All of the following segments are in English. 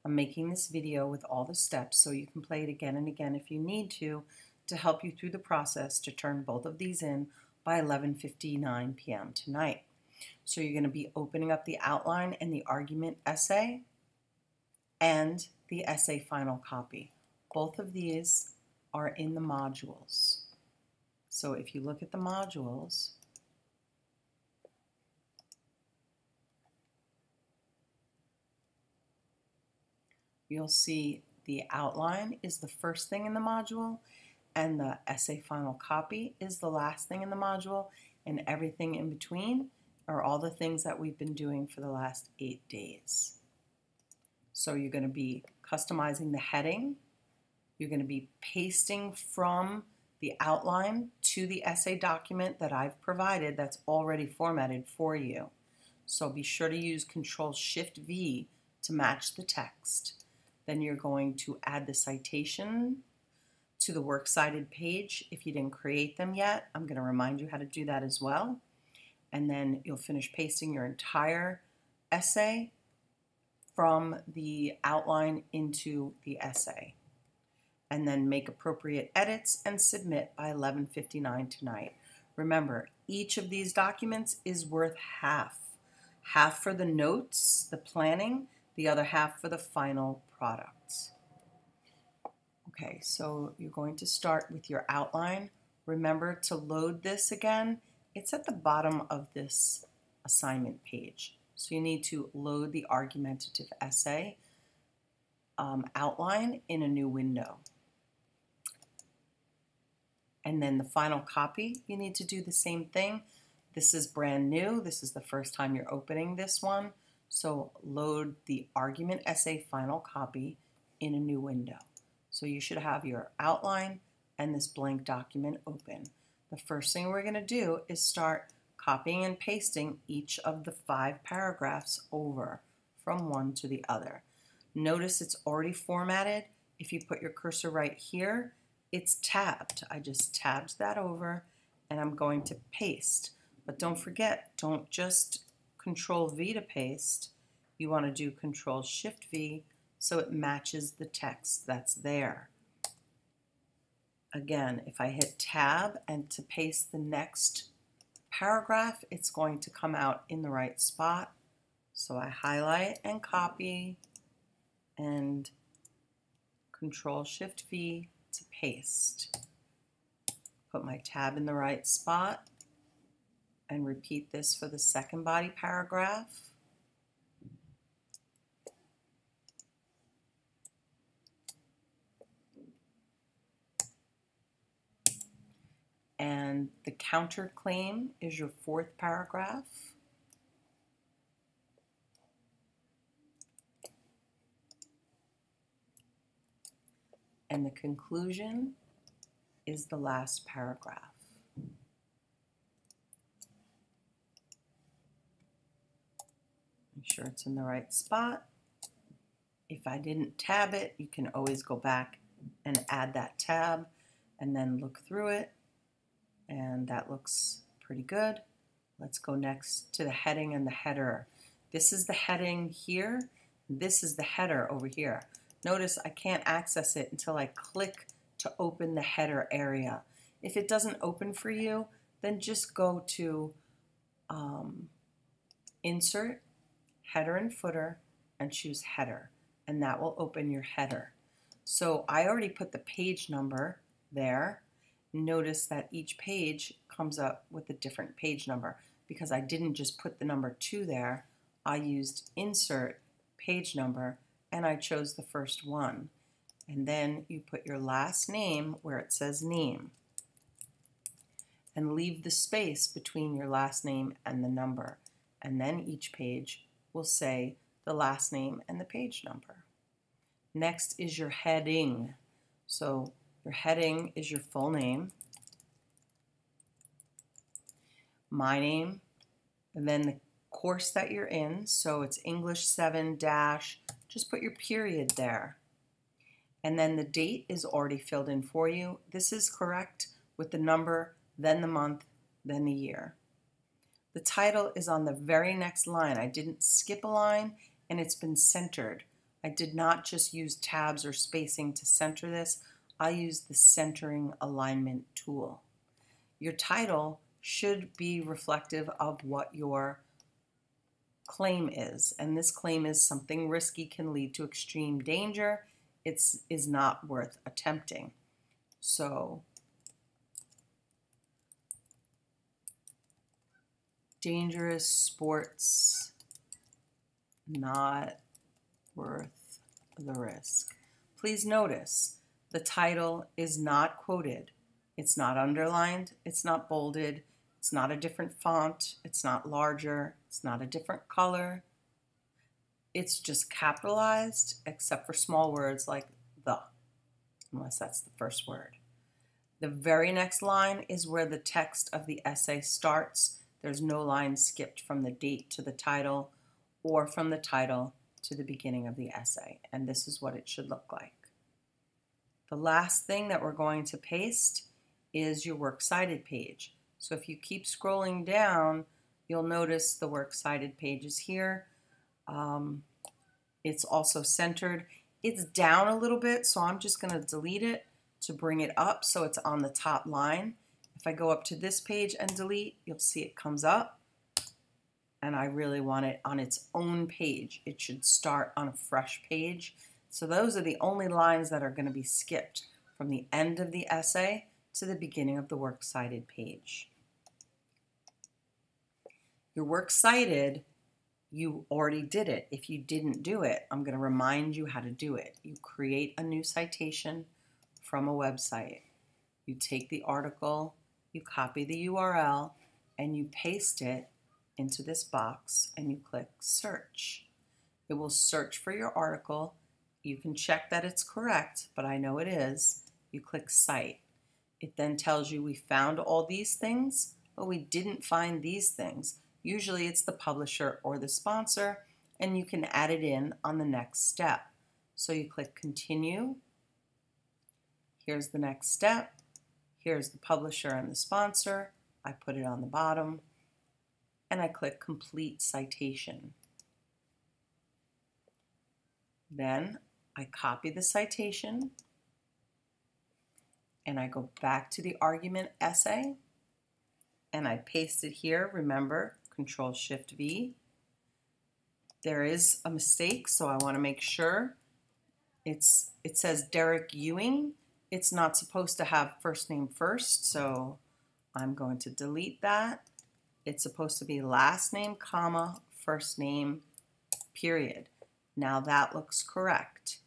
I'm making this video with all the steps so you can play it again and again if you need to help you through the process to turn both of these in by 11:59 p.m. tonight. So you're going to be opening up the outline and the argument essay and the essay final copy. Both of these are in the modules. So if you look at the modules, you'll see the outline is the first thing in the module, and the essay final copy is the last thing in the module, and everything in between are all the things that we've been doing for the last 8 days. So you're going to be customizing the heading. You're going to be pasting from the outline to the essay document that I've provided that's already formatted for you. So be sure to use Control-Shift-V to match the text. Then you're going to add the citation to the works cited page. If you didn't create them yet, I'm going to remind you how to do that as well. And then you'll finish pasting your entire essay from the outline into the essay. And then make appropriate edits and submit by 11:59 tonight. Remember, each of these documents is worth half. Half for the notes, the planning, the other half for the final products. Okay, so you're going to start with your outline. Remember to load this again. It's at the bottom of this assignment page. So you need to load the argumentative essay outline in a new window. And then the final copy, you need to do the same thing. This is brand new. This is the first time you're opening this one. So load the argument essay final copy in a new window. So you should have your outline and this blank document open. The first thing we're going to do is start copying and pasting each of the 5 paragraphs over from one to the other. Notice it's already formatted. If you put your cursor right here, it's tabbed. I just tabbed that over and I'm going to paste. But don't forget, don't just Control-V to paste. You want to do Control-Shift-V so it matches the text that's there. Again, if I hit Tab and to paste the next paragraph, it's going to come out in the right spot. So I highlight and copy and Control-Shift-V to paste. Put my tab in the right spot and repeat this for the second body paragraph. And the counterclaim is your 4th paragraph. And the conclusion is the last paragraph. Make sure it's in the right spot. If I didn't tab it, you can always go back and add that tab and then look through it. And that looks pretty good. Let's go next to the heading and the header. This is the heading here. This is the header over here. Notice I can't access it until I click to open the header area. If it doesn't open for you, then just go to Insert, Header and Footer, and choose Header, and that will open your header. So I already put the page number there. Notice that each page comes up with a different page number because I didn't just put the number 2 there. I used Insert, Page Number, and I chose the first one. And then you put your last name where it says name and leave the space between your last name and the number. And then each page will say the last name and the page number. Next is your heading. So your heading is your full name, my name, and then the course that you're in. So it's English 7 dash, just put your period there. And then the date is already filled in for you. This is correct with the number, then the month, then the year. The title is on the very next line. I didn't skip a line and it's been centered. I did not just use tabs or spacing to center this. I used the centering alignment tool. Your title should be reflective of what your claim is, and this claim is something risky can lead to extreme danger. It is not worth attempting. So dangerous sports, not worth the risk. Please notice the title is not quoted. It's not underlined. It's not bolded. It's not a different font. It's not larger. It's not a different color. It's just capitalized except for small words like the, unless that's the first word. The very next line is where the text of the essay starts. There's no line skipped from the date to the title or from the title to the beginning of the essay. And this is what it should look like. The last thing that we're going to paste is your works cited page. So if you keep scrolling down, you'll notice the works cited page is here. It's also centered. It's down a little bit, so I'm just going to delete it to bring it up so it's on the top line. If I go up to this page and delete, you'll see it comes up. And I really want it on its own page. It should start on a fresh page. So those are the only lines that are going to be skipped from the end of the essay to the beginning of the works cited page. Your works cited, you already did it. If you didn't do it, I'm going to remind you how to do it. You create a new citation from a website. You take the article, you copy the URL, and you paste it into this box, and you click search. It will search for your article. You can check that it's correct, but I know it is. You click cite. It then tells you we found all these things, but we didn't find these things. Usually it's the publisher or the sponsor, and you can add it in on the next step. So you click continue. Here's the next step. Here's the publisher and the sponsor. I put it on the bottom, and I click complete citation. Then I copy the citation, and I go back to the argument essay, and I paste it here. Remember, Control-Shift-V. There is a mistake, so I want to make sure. It says Derek Ewing. It's not supposed to have first name first, so I'm going to delete that. It's supposed to be last name, comma, first name, period. Now that looks correct.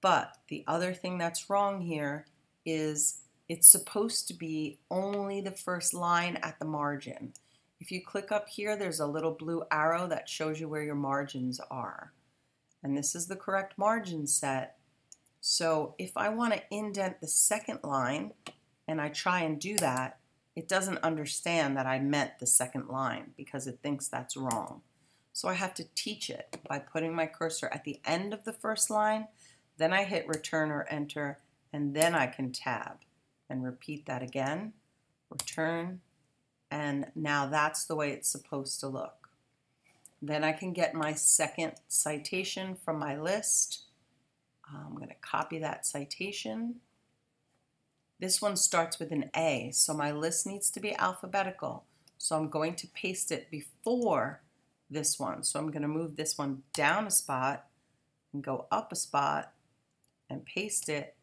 But the other thing that's wrong here is it's supposed to be only the first line at the margin. If you click up here, there's a little blue arrow that shows you where your margins are. And this is the correct margin set. So if I want to indent the second line and I try and do that, it doesn't understand that I meant the second line because it thinks that's wrong. So I have to teach it by putting my cursor at the end of the first line, then I hit return or enter, and then I can tab and repeat that again, return, and now that's the way it's supposed to look. Then I can get my second citation from my list. I'm going to copy that citation. This one starts with an A, so my list needs to be alphabetical. So I'm going to paste it before this one. So I'm going to move this one down a spot and go up a spot and paste it.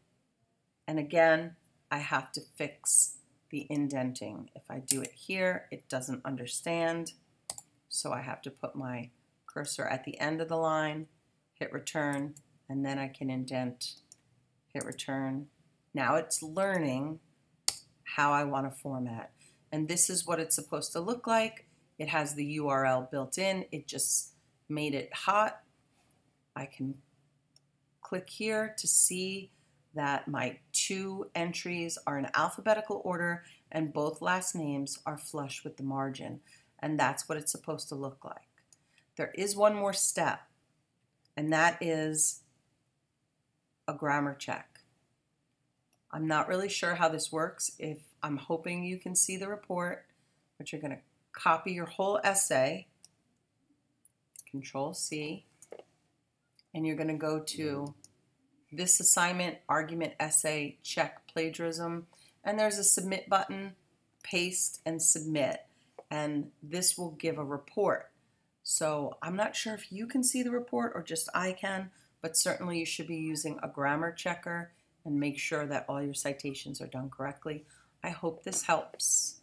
And again, I have to fix the indenting. If I do it here, it doesn't understand. So I have to put my cursor at the end of the line, hit return, and then I can indent, hit return. Now it's learning how I want to format. And this is what it's supposed to look like. It has the URL built in. It just made it hot. I can click here to see that my two entries are in alphabetical order and both last names are flush with the margin. And that's what it's supposed to look like. There is one more step, and that is a grammar check. I'm not really sure how this works. I'm hoping you can see the report, but you're going to copy your whole essay, Control-C, and you're going to go to this assignment, argument essay, check plagiarism, and there's a submit button, paste and submit, and this will give a report. So I'm not sure if you can see the report or just I can, but certainly you should be using a grammar checker and make sure that all your citations are done correctly. I hope this helps.